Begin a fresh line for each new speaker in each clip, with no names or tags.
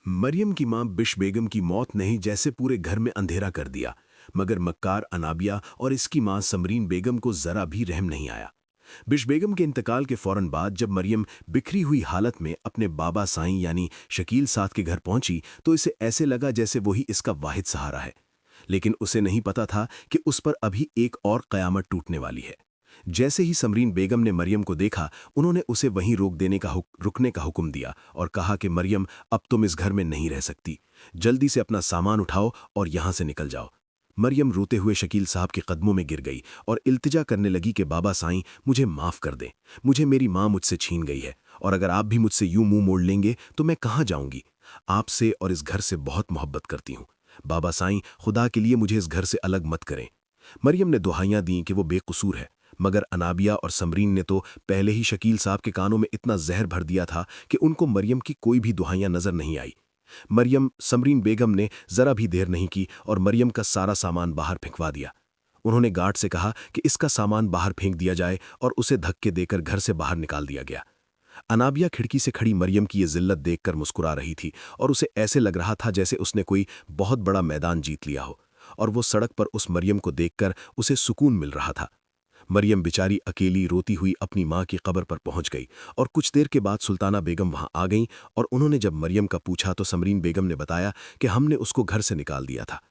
मरियम की मां बिश बेगम की मौत ने ही जैसे पूरे घर में अंधेरा कर दिया, मगर मक्कार अनाबिया और इसकी मां समरीन बेगम को जरा भी रहम नहीं आया। बिश बेगम के इंतकाल के फौरन बाद जब मरियम बिखरी हुई हालत में अपने बाबा साईं यानी शकील साद के घर पहुंची तो इसे ऐसे लगा जैसे वही इसका वाहिद सहारा है। लेकिन उसे नहीं पता था कि उस पर अभी एक और कयामत टूटने वाली है। जैसे ही समरीन बेगम ने मरियम को देखा, उन्होंने उसे वहीं रुकने का हुक्म दिया और कहा कि मरियम, अब तुम इस घर में नहीं रह सकती। जल्दी से अपना सामान उठाओ और यहां से निकल जाओ। मरियम रोते हुए शकील साहब के कदमों में गिर गई और इल्तिजा करने लगी कि बाबा साईं, मुझे माफ़ कर दें। मुझे मेरी माँ मुझसे छीन गई है और अगर आप भी मुझसे यूं मुंह मोड़ लेंगे तो मैं कहाँ जाऊंगी। आपसे और इस घर से बहुत मोहब्बत करती हूँ। बाबा साईं, खुदा के लिए मुझे इस घर से अलग मत करें। मरियम ने दुहाइयां दी कि वो बेकसूर है, मगर अनाबिया और समरीन ने तो पहले ही शकील साहब के कानों में इतना जहर भर दिया था कि उनको मरियम की कोई भी दुहाइयां नजर नहीं आई। समरीन बेगम ने जरा भी देर नहीं की और मरियम का सारा सामान बाहर फेंकवा दिया। उन्होंने गार्ड से कहा कि इसका सामान बाहर फेंक दिया जाए और उसे धक्के देकर घर से बाहर निकाल दिया गया। अनाबिया खिड़की से खड़ी मरियम की ये जिल्लत देखकर मुस्कुरा रही थी और उसे ऐसे लग रहा था जैसे उसने कोई बहुत बड़ा मैदान जीत लिया हो, और वो सड़क पर उस मरियम को देखकर उसे सुकून मिल रहा था। मरियम बेचारी अकेली रोती हुई अपनी माँ की कब्र पर पहुंच गई और कुछ देर के बाद सुल्ताना बेगम वहां आ गईं और उन्होंने जब मरियम का पूछा तो समरीन बेगम ने बताया कि हमने उसको घर से निकाल दिया था।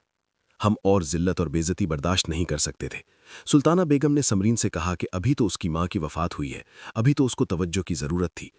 हम और जिल्लत और बेइज्जती बर्दाश्त नहीं कर सकते थे। सुल्ताना बेगम ने समरीन से कहा कि अभी तो उसकी माँ की वफात हुई है, अभी तो उसको तवज्जो की ज़रूरत थी।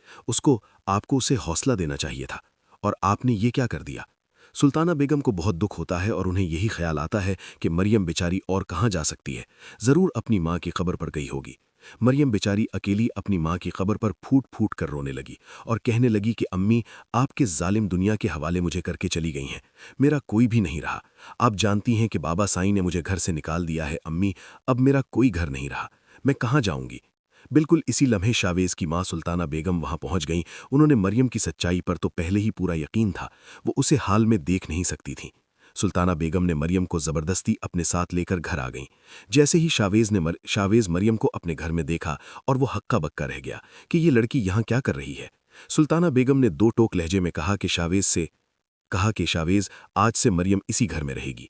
आपको उसे हौसला देना चाहिए था, और आपने ये क्या कर दिया। सुल्ताना बेगम को बहुत दुख होता है और उन्हें यही ख्याल आता है कि मरियम बेचारी और कहाँ जा सकती है, ज़रूर अपनी माँ की कब्र पर गई होगी। मरियम बेचारी अकेली अपनी माँ की कब्र पर फूट फूट कर रोने लगी और कहने लगी कि अम्मी, आपके जालिम दुनिया के हवाले मुझे करके चली गई हैं। मेरा कोई भी नहीं रहा। आप जानती हैं कि बाबा साईं ने मुझे घर से निकाल दिया है अम्मी, अब मेरा कोई घर नहीं रहा। मैं कहाँ जाऊंगी। बिल्कुल इसी लम्हे शावेज की माँ सुल्ताना बेगम वहां पहुंच गईं। उन्होंने मरियम की सच्चाई पर तो पहले ही पूरा यकीन था, वो उसे हाल में देख नहीं सकती थीं। सुल्ताना बेगम ने मरियम को जबरदस्ती अपने साथ लेकर घर आ गईं। जैसे ही शावेज मरियम को अपने घर में देखा और वो हक्का बक्का रह गया कि ये लड़की यहाँ क्या कर रही है। सुल्ताना बेगम ने दो टोक लहजे में कहा कि शावेज, आज से मरियम इसी घर में रहेगी।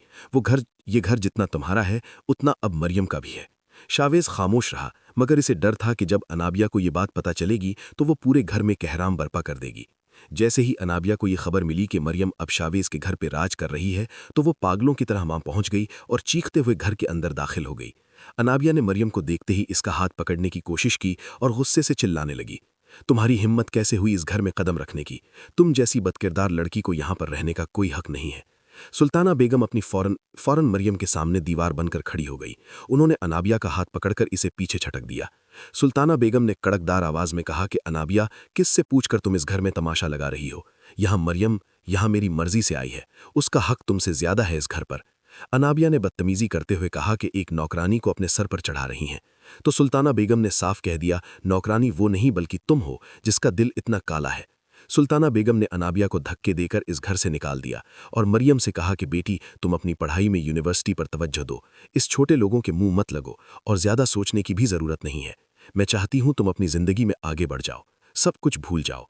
ये घर जितना तुम्हारा है उतना अब मरियम का भी है। शावेज खामोश रहा, मगर इसे डर था कि जब अनाबिया को ये बात पता चलेगी तो वो पूरे घर में कहराम बर्पा कर देगी। जैसे ही अनाबिया को ये खबर मिली कि मरियम अब शावेज के घर पे राज कर रही है तो वो पागलों की तरह वहां पहुंच गई और चीखते हुए घर के अंदर दाखिल हो गई। अनाबिया ने मरियम को देखते ही इसका हाथ पकड़ने की कोशिश की और गुस्से से चिल्लाने लगी, तुम्हारी हिम्मत कैसे हुई इस घर में कदम रखने की। तुम जैसी बदकिरदार लड़की को यहाँ पर रहने का कोई हक नहीं है। सुल्ताना बेगम अपनी फौरन मरियम के सामने दीवार बनकर खड़ी हो गई। उन्होंने अनाबिया का हाथ पकड़कर इसे पीछे छटक दिया। सुल्ताना बेगम ने कड़कदार आवाज में कहा कि अनाबिया, किससे पूछकर तुम इस घर में तमाशा लगा रही हो। यहाँ मेरी मर्जी से आई है, उसका हक तुमसे ज्यादा है इस घर पर। अनाबिया ने बदतमीजी करते हुए कहा कि एक नौकरानी को अपने सर पर चढ़ा रही हैं। तो सुल्ताना बेगम ने साफ कह दिया, नौकरानी वो नहीं बल्कि तुम हो जिसका दिल इतना काला है। सुल्ताना बेगम ने अनाबिया को धक्के देकर इस घर से निकाल दिया और मरियम से कहा कि बेटी, तुम अपनी पढ़ाई में यूनिवर्सिटी पर तवज्जो दो, इस छोटे लोगों के मुंह मत लगो और ज्यादा सोचने की भी जरूरत नहीं है। मैं चाहती हूं तुम अपनी जिंदगी में आगे बढ़ जाओ, सब कुछ भूल जाओ।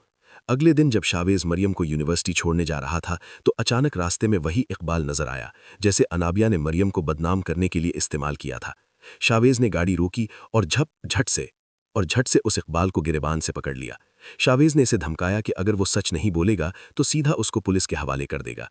अगले दिन जब शावेज मरियम को यूनिवर्सिटी छोड़ने जा रहा था तो अचानक रास्ते में वही इकबाल नजर आया जैसे अनाबिया ने मरियम को बदनाम करने के लिए इस्तेमाल किया था। शावेज ने गाड़ी रोकी और झट से उस इकबाल को गिरेबान से पकड़ लिया। शावेज ने इसे धमकाया कि अगर वो सच नहीं बोलेगा तो सीधा उसको पुलिस के हवाले कर देगा।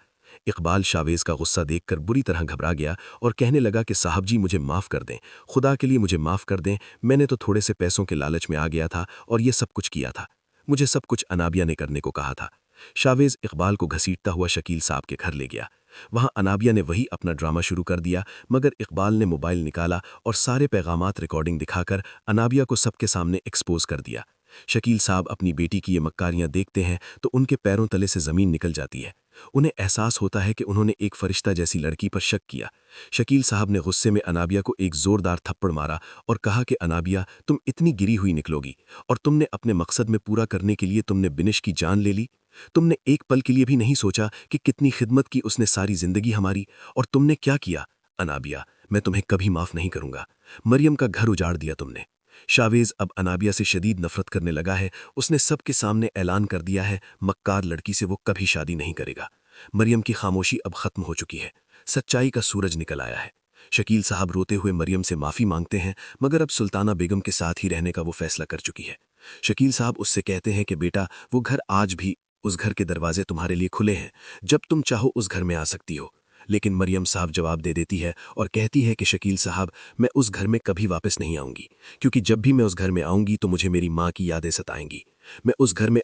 इकबाल शावेज का गुस्सा देखकर बुरी तरह घबरा गया और कहने लगा कि साहब जी, मुझे माफ़ कर दें, खुदा के लिए मुझे माफ़ कर दें। मैंने तो थोड़े से पैसों के लालच में आ गया था और ये सब कुछ किया था। मुझे सब कुछ अनाबिया ने करने को कहा था। शावेज इकबाल को घसीटता हुआ शकील साहब के घर ले गया। वहां अनाबिया ने वही अपना ड्रामा शुरू कर दिया, मगर इकबाल ने मोबाइल निकाला और सारे पैगामात रिकॉर्डिंग दिखाकर अनाबिया को सबके सामने एक्सपोज कर दिया। शकील साहब अपनी बेटी की ये मक्कारियां देखते हैं तो उनके पैरों तले से ज़मीन निकल जाती है। उन्हें एहसास होता है कि उन्होंने एक फरिश्ता जैसी लड़की पर शक किया। शकील साहब ने गुस्से में अनाबिया को एक ज़ोरदार थप्पड़ मारा और कहा कि अनाबिया, तुम इतनी गिरी हुई निकलोगी और तुमने अपने मकसद में पूरा करने के लिए तुमने बिनिश की जान ले ली। तुमने एक पल के लिए भी नहीं सोचा कि कितनी खिदमत की उसने सारी जिंदगी हमारी, और तुमने क्या किया। अनाबिया, मैं तुम्हें कभी माफ़ नहीं करूंगा। मरियम का घर उजाड़ दिया तुमने।
शावेज अब अनाबिया से शदीद नफरत करने लगा है। उसने सबके सामने ऐलान कर दिया है मक्कार लड़की से वो कभी शादी नहीं करेगा। मरियम की खामोशी अब खत्म हो चुकी है। सच्चाई का सूरज निकल आया है। शकील साहब रोते हुए मरियम से माफ़ी मांगते हैं, मगर अब सुल्ताना बेगम के साथ ही रहने का वो फैसला कर चुकी है। शकील साहब उससे कहते हैं कि बेटा, वो घर आज भी, उस घर के दरवाजे तुम्हारे लिए खुले हैं। जब तुम चाहो उस घर में आ सकती हो। लेकिन मरियम साहब जवाब दे देती है और कहती है कि शकील साहब, मैं उस घर में कभी वापस नहीं आऊंगी, क्योंकि जब भी मैं उस घर में आऊंगी तो मुझे मेरी माँ की यादें सताएंगी। मैं उस घर में